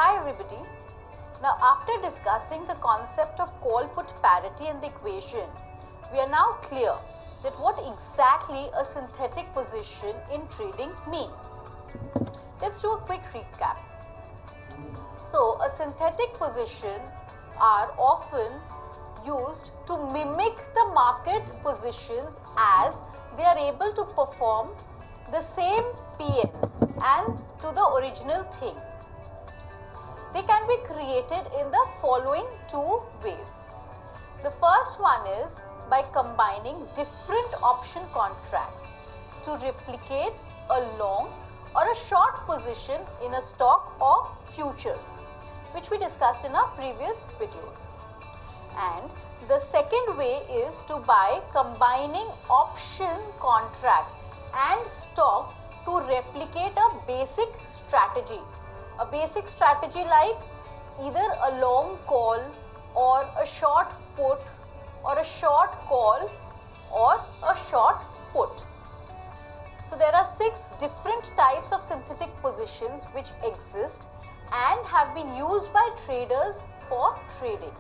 Hi everybody. Now after discussing the concept of call-put parity and the equation, we are now clear that what exactly a synthetic position in trading mean. Let's do a quick recap. So a synthetic position are often used to mimic the market positions as they are able to perform the same PN and to the original thing. They can be created in the following two ways. The first one is by combining different option contracts to replicate a long or a short position in a stock or futures, which we discussed in our previous videos. And the second way is to by combining option contracts and stock to replicate a basic strategy. A basic strategy like either a long call or a short put or a short call or a short put. So there are 6 different types of synthetic positions which exist and have been used by traders for trading.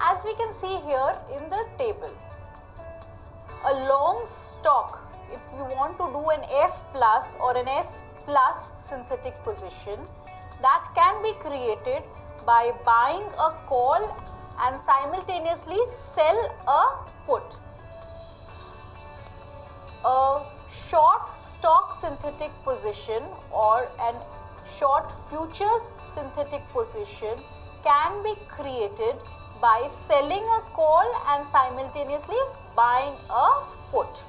As we can see here in the table, a long stock, if you want to do an F plus or an S plus synthetic position, that can be created by buying a call and simultaneously sell a put. A short stock synthetic position or an short futures synthetic position can be created by selling a call and simultaneously buying a put.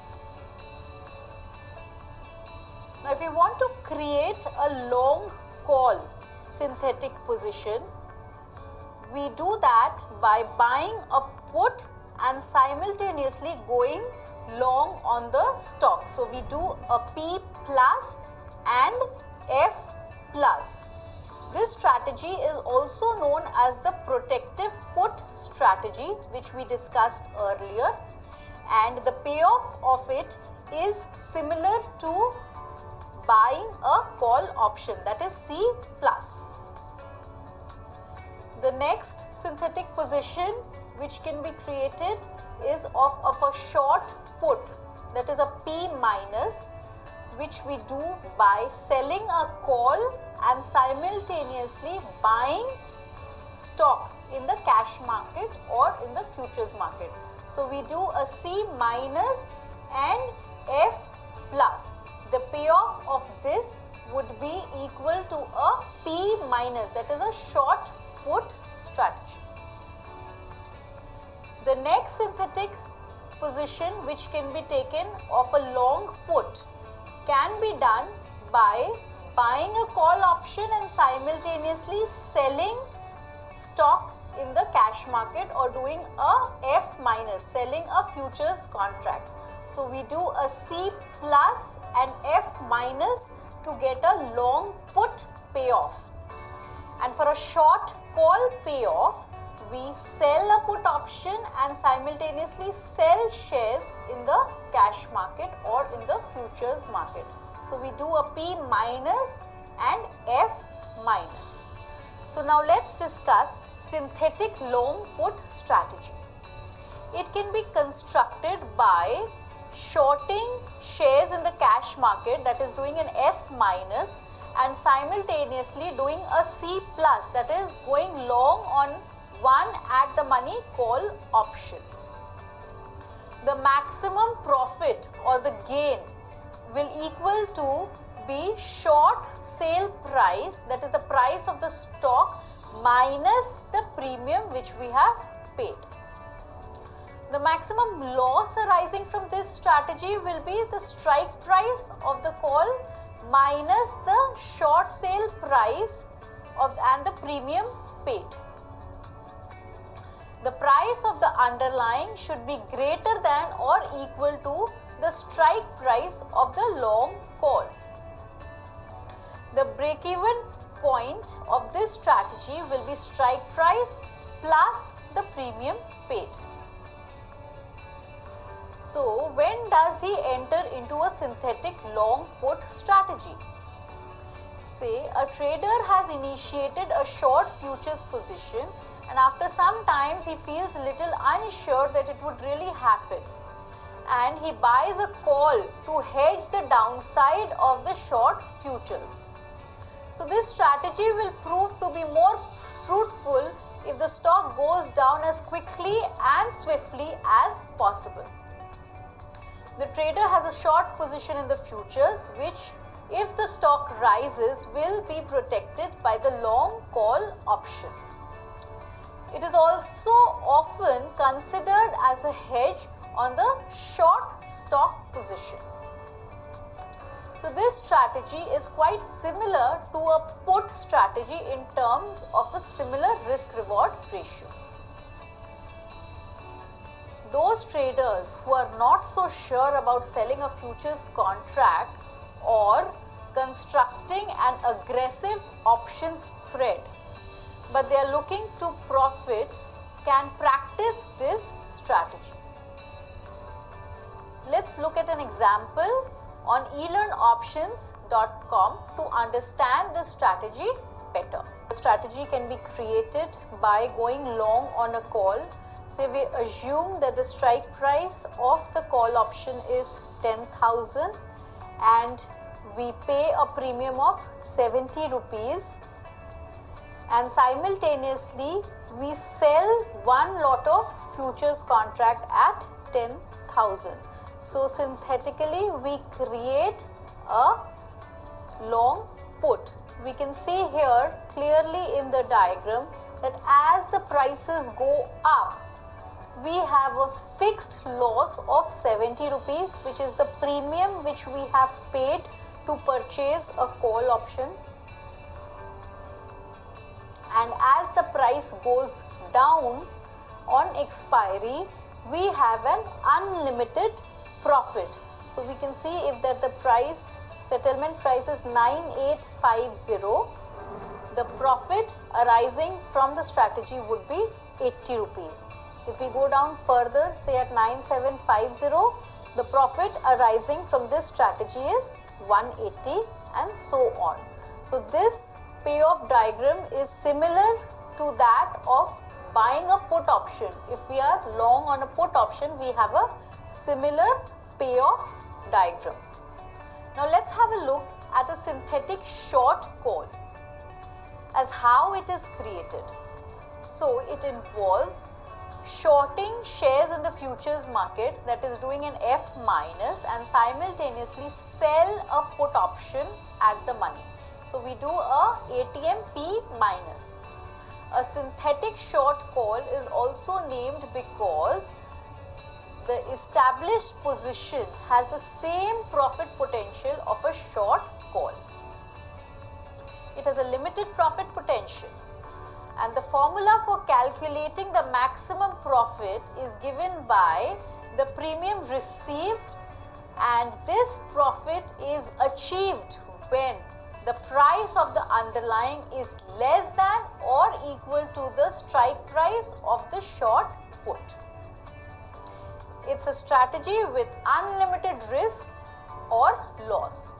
Now if you want to create a long call synthetic position, we do that by buying a put and simultaneously going long on the stock. So we do a P plus and F plus. This strategy is also known as the protective put strategy, which we discussed earlier, and the payoff of it is similar to buying a call option, that is C plus. The next synthetic position which can be created is of a short put, that is a P minus, which we do by selling a call and simultaneously buying stock in the cash market or in the futures market. So we do a C minus and F plus. The payoff of this would be equal to a P minus, that is a short put strategy. The next synthetic position which can be taken of a long put can be done by buying a call option and simultaneously selling stock in the cash market or doing a F minus, selling a futures contract. So we do a C plus and F minus to get a long put payoff. And for a short call payoff, we sell a put option and simultaneously sell shares in the cash market or in the futures market. So we do a P minus and F minus. So now let's discuss synthetic long put strategy. It can be constructed by shorting shares in the cash market, that is doing an S minus, and simultaneously doing a C plus, that is going long on one at the money call option. The maximum profit or the gain will equal to be short sale price, that is the price of the stock minus the premium which we have paid. The maximum loss arising from this strategy will be the strike price of the call minus the short sale price and the premium paid. The price of the underlying should be greater than or equal to the strike price of the long call. The break-even point of this strategy will be strike price plus the premium paid. So when does he enter into a synthetic long put strategy? say a trader has initiated a short futures position, and after some times he feels a little unsure that it would really happen, and he buys a call to hedge the downside of the short futures. So this strategy will prove to be more fruitful if the stock goes down as quickly and swiftly as possible. The trader has a short position in the futures, which, if the stock rises, will be protected by the long call option. It is also often considered as a hedge on the short stock position. So this strategy is quite similar to a put strategy in terms of a similar risk-reward ratio. Those traders who are not so sure about selling a futures contract or constructing an aggressive option spread, but they are looking to profit, can practice this strategy. Let's look at an example on elearnoptions.com to understand this strategy better. The strategy can be created by going long on a call. Say we assume that the strike price of the call option is 10,000 and we pay a premium of 70 rupees, and simultaneously we sell one lot of futures contract at 10,000. So synthetically we create a long put. We can see here clearly in the diagram that as the prices go up, we have a fixed loss of 70 rupees, which is the premium which we have paid to purchase a call option. And as the price goes down on expiry, we have an unlimited profit. So we can see if that the settlement price is 9850, the profit arising from the strategy would be 80 rupees. If we go down further, say at 9750, the profit arising from this strategy is 180, and so on. So this payoff diagram is similar to that of buying a put option. If we are long on a put option, we have a similar payoff diagram. Now let's have a look at a synthetic short call as how it is created. So it involves shorting shares in the futures market, that is doing an F minus, and simultaneously sell a put option at the money. So we do a ATM P minus. A synthetic short call is also named because the established position has the same profit potential of a short call. It has a limited profit potential, and the formula for calculating the maximum profit is given by the premium received, and this profit is achieved when the price of the underlying is less than or equal to the strike price of the short put. It's a strategy with unlimited risk or loss.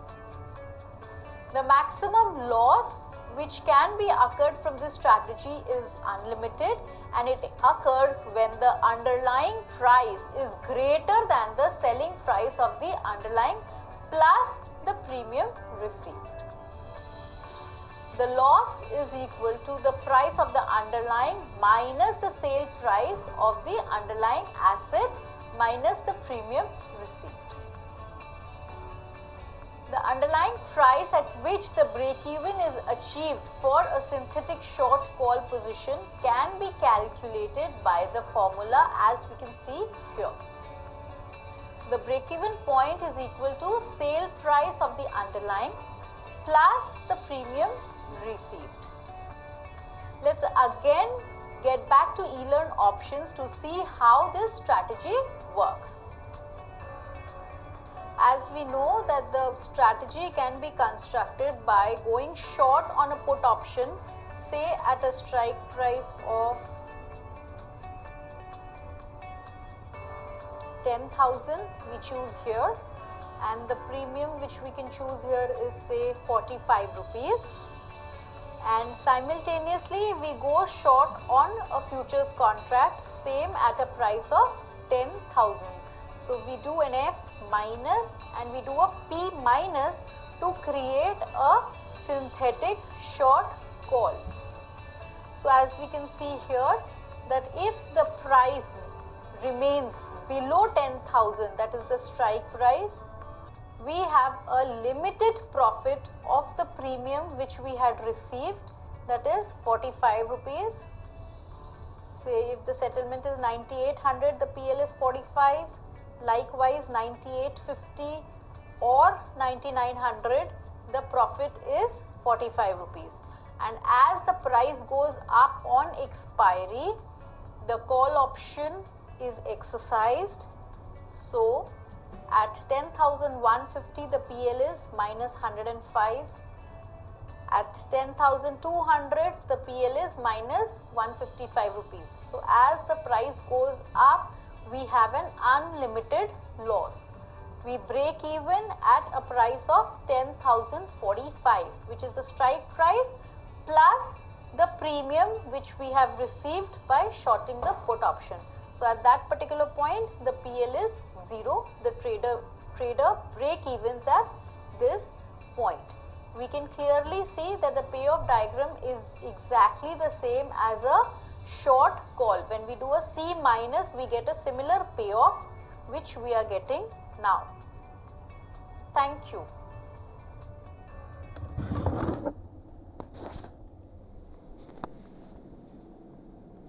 The maximum loss which can be occurred from this strategy is unlimited, and it occurs when the underlying price is greater than the selling price of the underlying plus the premium received. The loss is equal to the price of the underlying minus the sale price of the underlying asset minus the premium received. The underlying price at which the break-even is achieved for a synthetic short call position can be calculated by the formula as we can see here. The break-even point is equal to sale price of the underlying plus the premium received. Let's again get back to eLearn options to see how this strategy works. As we know that the strategy can be constructed by going short on a put option, say at a strike price of 10,000, we choose here, and the premium which we can choose here is say 45 rupees. And simultaneously we go short on a futures contract, same at a price of 10,000. So we do an F minus and we do a P minus to create a synthetic short call. So as we can see here that if the price remains below 10,000, that is the strike price, we have a limited profit of the premium which we had received, that is 45 rupees. Say if the settlement is 9800, the PL is 45, likewise 9850 or 9900, the profit is 45 rupees. And as the price goes up on expiry, the call option is exercised. So at 10,150 the PL is minus 105. At 10,200 the PL is minus 155 rupees. So as the price goes up, we have an unlimited loss. We break even at a price of 10,045, which is the strike price plus the premium which we have received by shorting the put option. So at that particular point the PL is 0. The trader break evens at this point. We can clearly see that the payoff diagram is exactly the same as a short call. When we do a C minus, we get a similar payoff which we are getting now. Thank you.